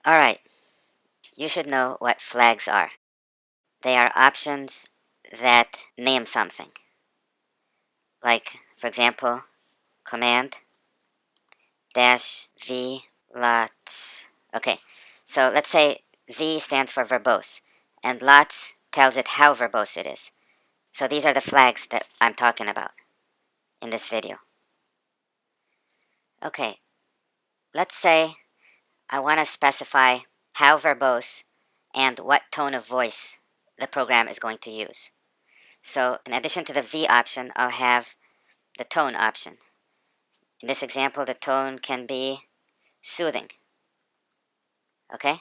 Alright, you should know what flags are. They are options that name something. Like, for example, command dash v lots. Okay, so let's say v stands for verbose, and lots tells it how verbose it is. So these are the flags that I'm talking about in this video. Okay, let's say I want to specify how verbose and what tone of voice the program is going to use. So in addition to the V option, I'll have the tone option. In this example, the tone can be soothing. Okay?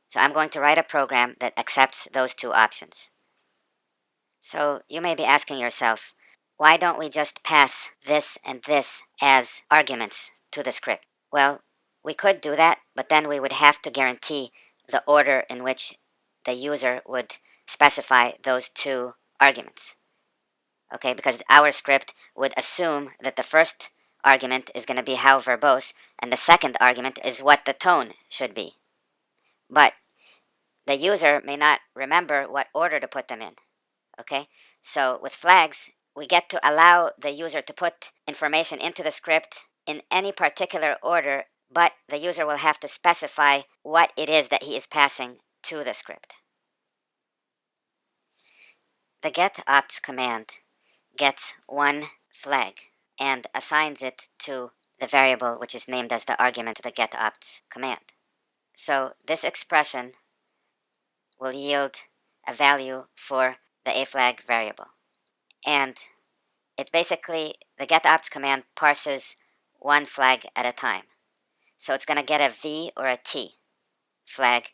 So I'm going to write a program that accepts those two options. So you may be asking yourself, why don't we just pass this and this as arguments to the script? Well, we could do that, but then we would have to guarantee the order in which the user would specify those two arguments. Okay, because our script would assume that the first argument is going to be how verbose, and the second argument is what the tone should be. But the user may not remember what order to put them in. Okay, so with flags, we get to allow the user to put information into the script in any particular order, but the user will have to specify what it is that he is passing to the script. The getOpts command gets one flag and assigns it to the variable which is named as the argument to the getOpts command. So this expression will yield a value for the a flag variable. And it basically, the getOpts command parses one flag at a time. So it's going to get a V or a T flag.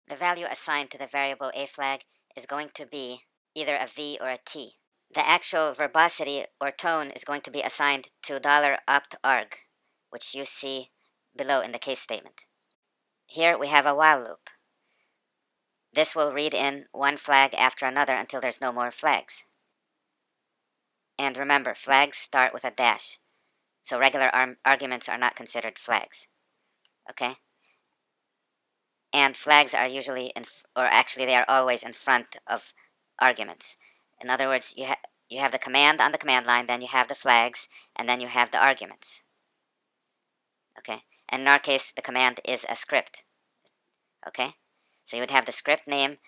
The value assigned to the variable a flag is going to be either a V or a T. The actual verbosity or tone is going to be assigned to $opt_arg, which you see below in the case statement. Here we have a while loop. This will read in one flag after another until there's no more flags. And remember, flags start with a dash, so regular arguments are not considered flags. Okay? And flags are usually, they are always in front of arguments. In other words, you have the command on the command line, then you have the flags, and then you have the arguments. Okay? And in our case, the command is a script. Okay? So you would have the script name,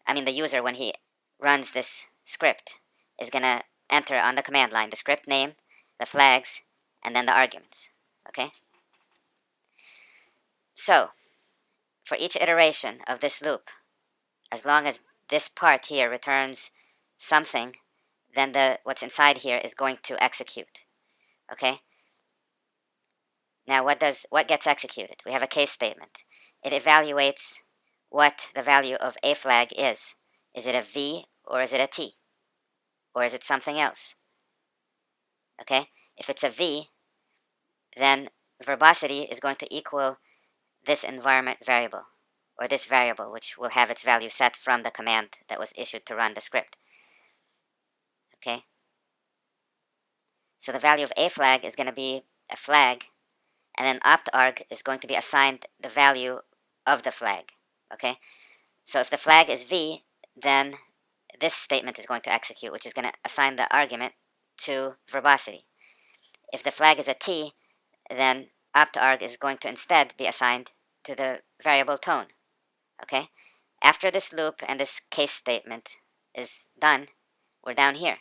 the user, when he runs this script, is going to enter on the command line the script name, the flags, and then the arguments. Okay? So, for each iteration of this loop, as long as this part here returns something, then what's inside here is going to execute. Okay? Now what gets executed? We have a case statement. It evaluates what the value of a flag is. Is it a V or is it a T? Or is it something else? Okay? If it's a V, then verbosity is going to equal this environment variable, or this variable, which will have its value set from the command that was issued to run the script. Okay? So the value of a flag is going to be a flag, and then opt_arg is going to be assigned the value of the flag. Okay? So if the flag is V, then this statement is going to execute, which is going to assign the argument to verbosity. If the flag is a T, then opt_arg is going to instead be assigned to the variable tone. Okay? After this loop and this case statement is done, we're down here.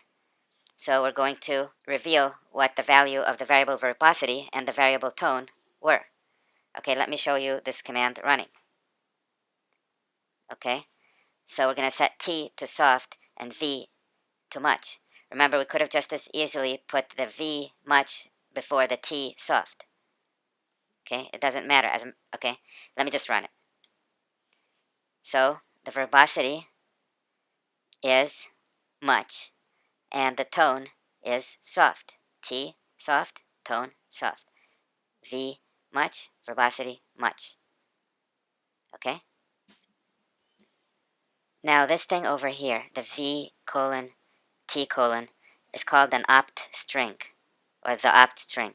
So we're going to reveal what the value of the variable verbosity and the variable tone were. Okay, let me show you this command running. Okay, so we're going to set T to soft and V to much. Remember, we could have just as easily put the V much before the T soft. Okay, it doesn't matter. Okay, let me just run it. So the verbosity is much, and the tone is soft. T soft, tone soft. V much, verbosity much. Okay? Now this thing over here, the V:, T:, is called an opt string, or the opt string.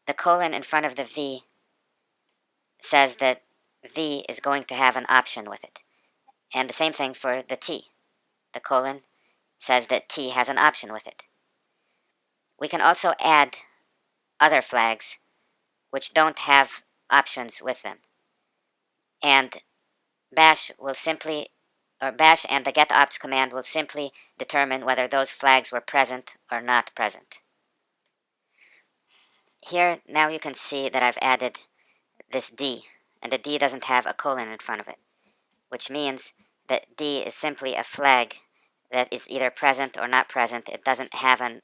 The colon in front of the V says that V is going to have an option with it. And the same thing for the T. The colon says that T has an option with it. We can also add other flags which don't have options with them. And bash and the getOpts command will simply determine whether those flags were present or not present. Here, now you can see that I've added this D, and the D doesn't have a colon in front of it, which means that D is simply a flag that is either present or not present. It doesn't have an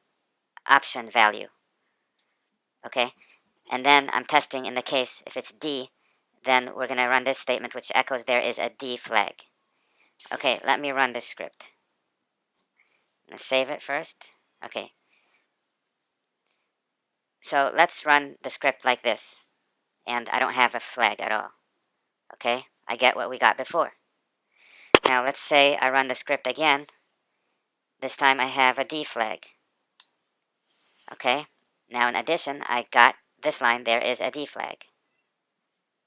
option value. Okay? And then I'm testing in the case if it's D, then we're going to run this statement which echoes there is a D flag. Okay, let me run this script. Let's save it first. Okay. So let's run the script like this. And I don't have a flag at all. Okay, I get what we got before. Now let's say I run the script again. This time I have a D flag. Okay, now in addition, I got this line, there is a D flag.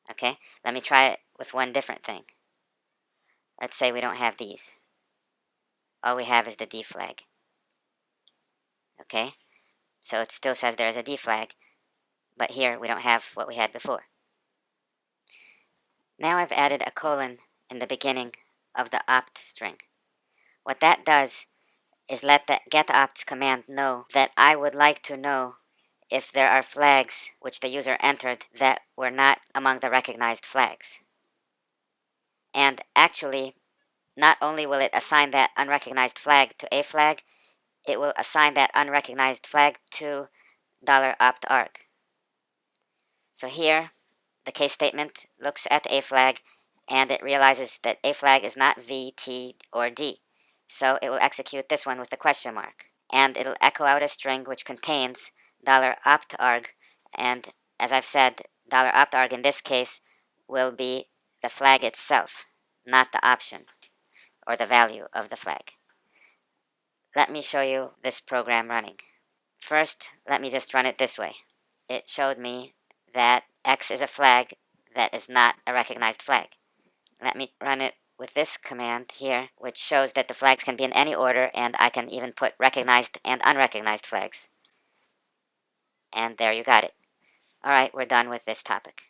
Okay, let me try it with one different thing. Let's say we don't have these. All we have is the D flag. Okay, so it still says there is a D flag, but here we don't have what we had before. Now I've added a colon in the beginning of the opt string. What that does is let the getOpts command know that I would like to know if there are flags which the user entered that were not among the recognized flags. And actually, not only will it assign that unrecognized flag to a flag, it will assign that unrecognized flag to $optarg. So here, the case statement looks at a flag and it realizes that a flag is not V, T, or D. So it will execute this one with the question mark. And it'll echo out a string which contains $optarg. And as I've said, $optarg in this case will be the flag itself, not the option or the value of the flag. Let me show you this program running. First, let me just run it this way. It showed me that X is a flag that is not a recognized flag. Let me run it with this command here, which shows that the flags can be in any order, and I can even put recognized and unrecognized flags. And there you got it. Alright, we're done with this topic.